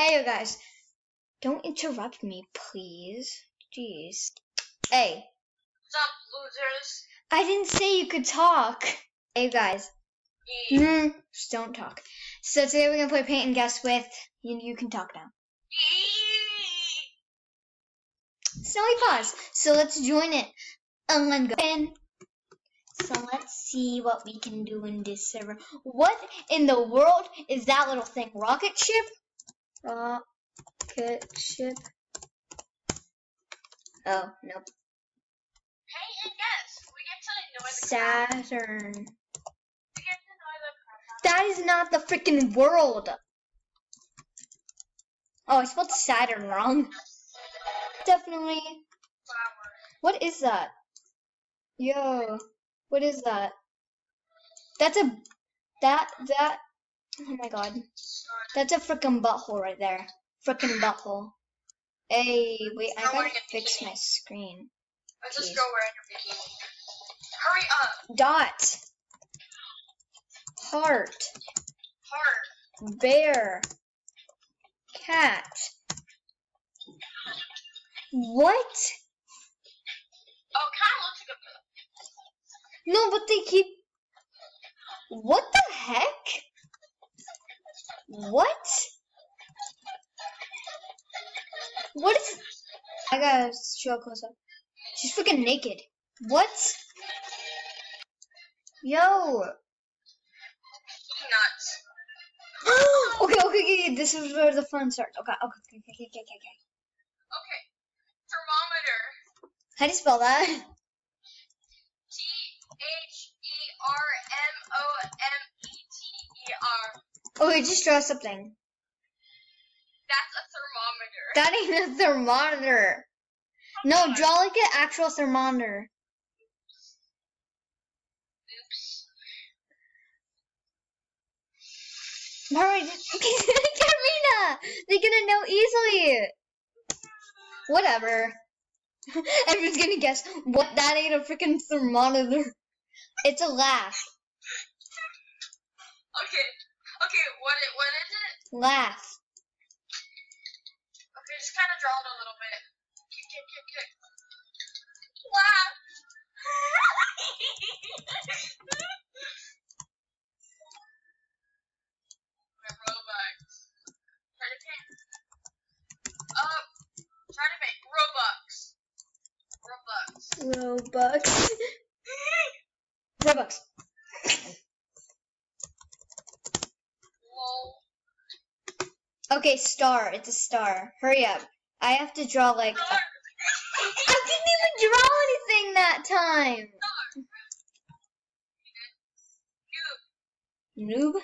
Hey, you guys. Don't interrupt me, please. Jeez. Hey. What's up, losers? I didn't say you could talk. Hey, guys. Just don't talk. So today we're going to play Paint and Guess with... You can talk now. Snowy Paws. So let's join it. And then go in. So let's see what we can do in this server. What in the world is that little thing? Rocket ship? Rocket ship. Oh, nope. Paint and Guess. We get to annoy the Saturn. We get to annoy the crap. That is not the freaking world. Oh, I spelled Saturn wrong. Definitely. Flower. What is that? Yo, what is that? That's a oh my god. That's a freaking butthole right there. Freaking butthole. Hey, wait, I gotta fix my screen. Let's just go wearing a bikini. Hurry up. Dot. Heart. Heart. Bear. Cat. What? Oh, kind of looks like a... No, but they keep... What the heck? What? What is... I gotta show close up. She's freaking naked. What? Yo. Nuts. Okay. This is where the fun starts. Okay. Okay. Thermometer. How do you spell that? Thermometer. Okay, just draw something. That's a thermometer. That ain't a thermometer. No, draw like an actual thermometer. Oops. Hurry, Karina! They're gonna know easily. Whatever. Everyone's gonna guess what that ain't a freaking thermometer. It's a laugh. Okay, what is it? Laugh. Okay, just kind of draw it a little bit. Kick. Laugh. Robux. Try to paint Robux. Robux. Lol. Okay, star. It's a star. Hurry up. I have to draw like... I didn't even draw anything that time. Noob.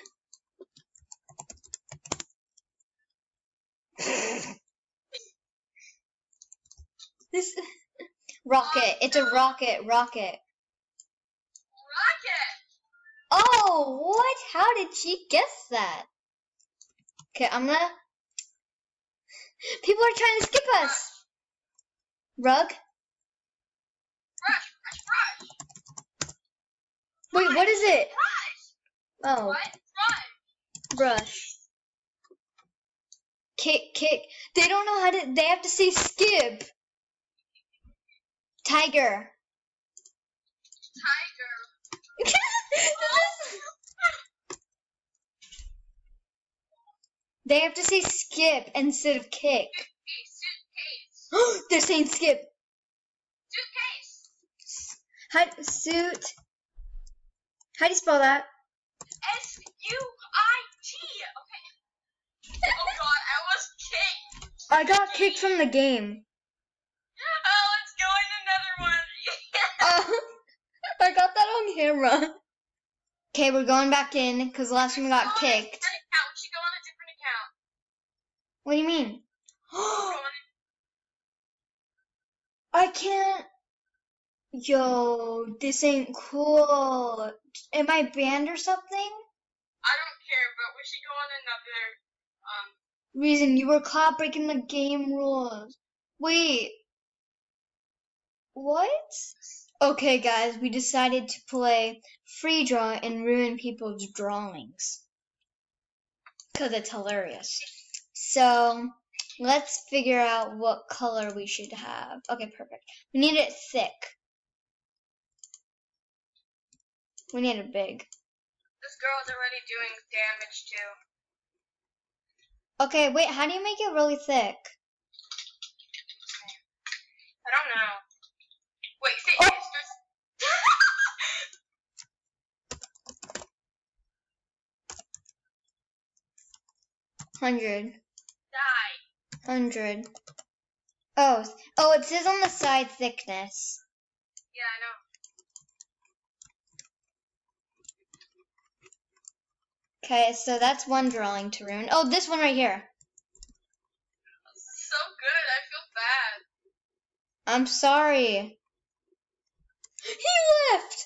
This rocket. It's a rocket. Rocket. Oh, what? How did she guess that? Okay, I'm gonna... People are trying to skip us. Rug? Brush. Wait, what is it? Brush. Oh. What? Brush. Kick. They don't know how to... They have to say skip. Tiger. They have to say skip instead of kick. Suitcase. They're saying skip. Suitcase. How do you spell that? Suit. Okay. Oh god, I was kicked. I got kicked from the game. Oh, let's go in another one. I got that on camera. Okay, we're going back in because last time we got kicked. We should go on a different account. What do you mean? I can't. Yo, this ain't cool. Am I banned or something? I don't care, but we should go on another, Reason, you were caught breaking the game rules. Wait. What? Okay, guys, we decided to play free draw and ruin people's drawings. Because it's hilarious. So let's figure out what color we should have. Okay, perfect. We need it thick. We need it big. This girl's already doing damage too. Okay, wait, how do you make it really thick? I don't know. Wait, see, Oh. it's just 100. die. 100. Oh, it says on the side thickness. Yeah, I know. Okay, so that's one drawing to ruin. Oh, this one right here. So good, I feel bad. I'm sorry. He left!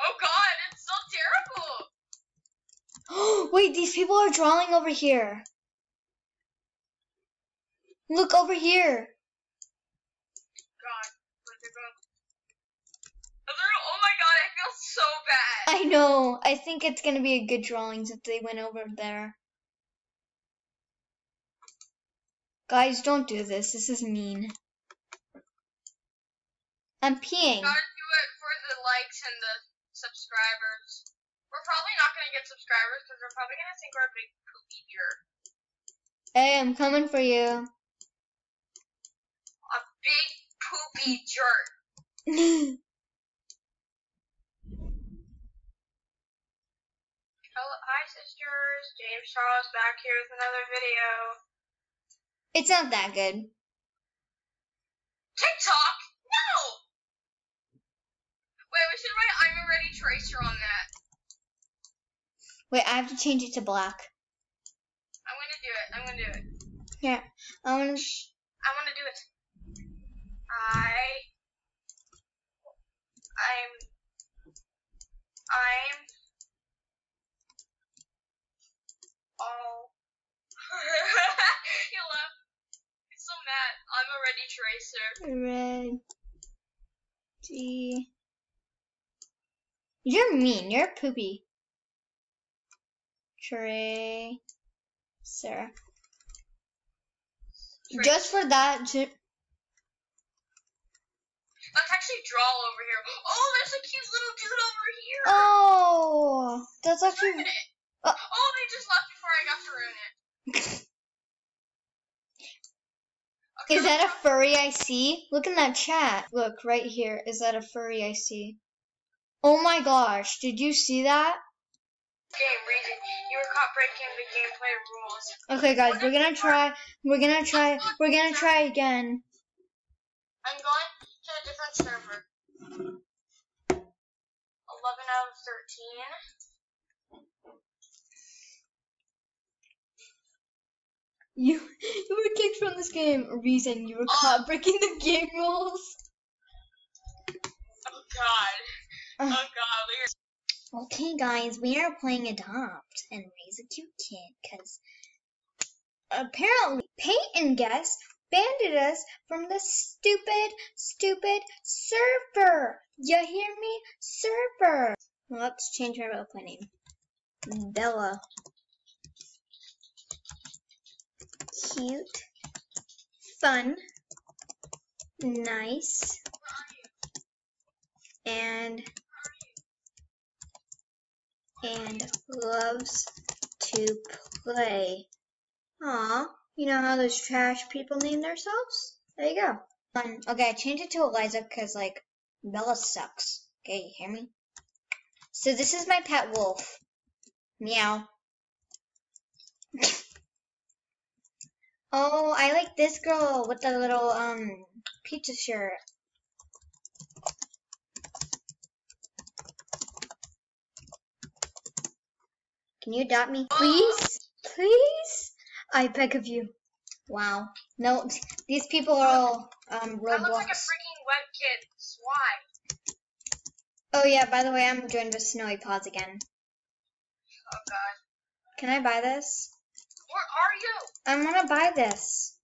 Oh god, it's so terrible. Oh, wait, these people are drawing over here. Look over here. God, where's it going? Oh my god, I feel so bad. I know. I think it's going to be a good drawings if they went over there. Guys, don't do this. This is mean. I'm peeing. Gotta do it for the likes and the subscribers. We're probably not gonna get subscribers because we're probably gonna think we're a big poopy jerk. Hey, I'm coming for you. A big poopy jerk. Hello, hi sisters. James Charles back here with another video. It's not that good. TikTok? No! Wait, we should write I'm a ready tracer on that. Wait, I have to change it to black. I'm gonna do it. I'm gonna do it. Here, I want to. I wanna do it. I'm all. You left. He's so mad. I'm a ready tracer. Ready. You're mean. You're poopy. Tracer. Just for that. Let's actually draw over here. Oh, there's a cute little dude over here. Oh, that's actually. Ruin it. Oh, they just left before I got to ruin it. Okay, Is that a furry I see? Look in that chat. Look right here. Is that a furry I see? Oh my gosh, did you see that? Game reason. You were caught breaking the gameplay rules. Okay guys, we're gonna try again. I'm going to a different server. 11 out of 13. You were kicked from this game. Reason you were caught breaking the game rules. Oh god. Oh god, Okay guys, we are playing Adopt and Raise a Cute Kid because apparently Peyton guest banned us from the stupid server. You hear me? Server. Let's change my roleplay name. Bella. Cute. Fun. Nice. And loves to play. Aw, you know how those trash people name themselves? There you go. Fun. Okay, I changed it to Eliza because, like, Bella sucks. Okay, you hear me? So this is my pet wolf. Meow. Oh, I like this girl with the little, pizza shirt. Can you adopt me? Please? Please? I beg of you. Wow. No, these people are all, I look like a Roblox. freaking web kid. Why? Oh yeah, by the way, I'm joined with Snowy Paws again. Oh god. Can I buy this? Where are you? I want to buy this.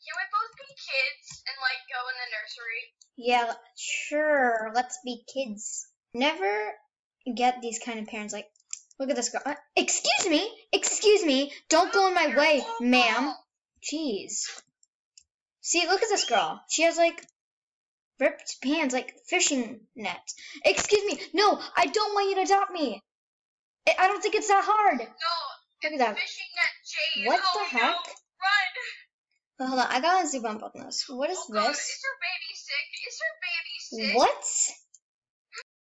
Can we both be kids and like go in the nursery? Yeah, sure. Let's be kids. Never get these kind of parents like, Look at this girl. Excuse me. Don't go in my way, ma'am. Jeez. See, look at this girl. She has like ripped pants, like fishing nets. Excuse me. No, I don't want you to adopt me. I don't think it's that hard. No, Look at that. fishing net Jade. What Oh, the heck? No. Run. Well, hold on. I gotta zoom up on this. What is Oh, God. this? Is her baby sick? Is her baby sick? What?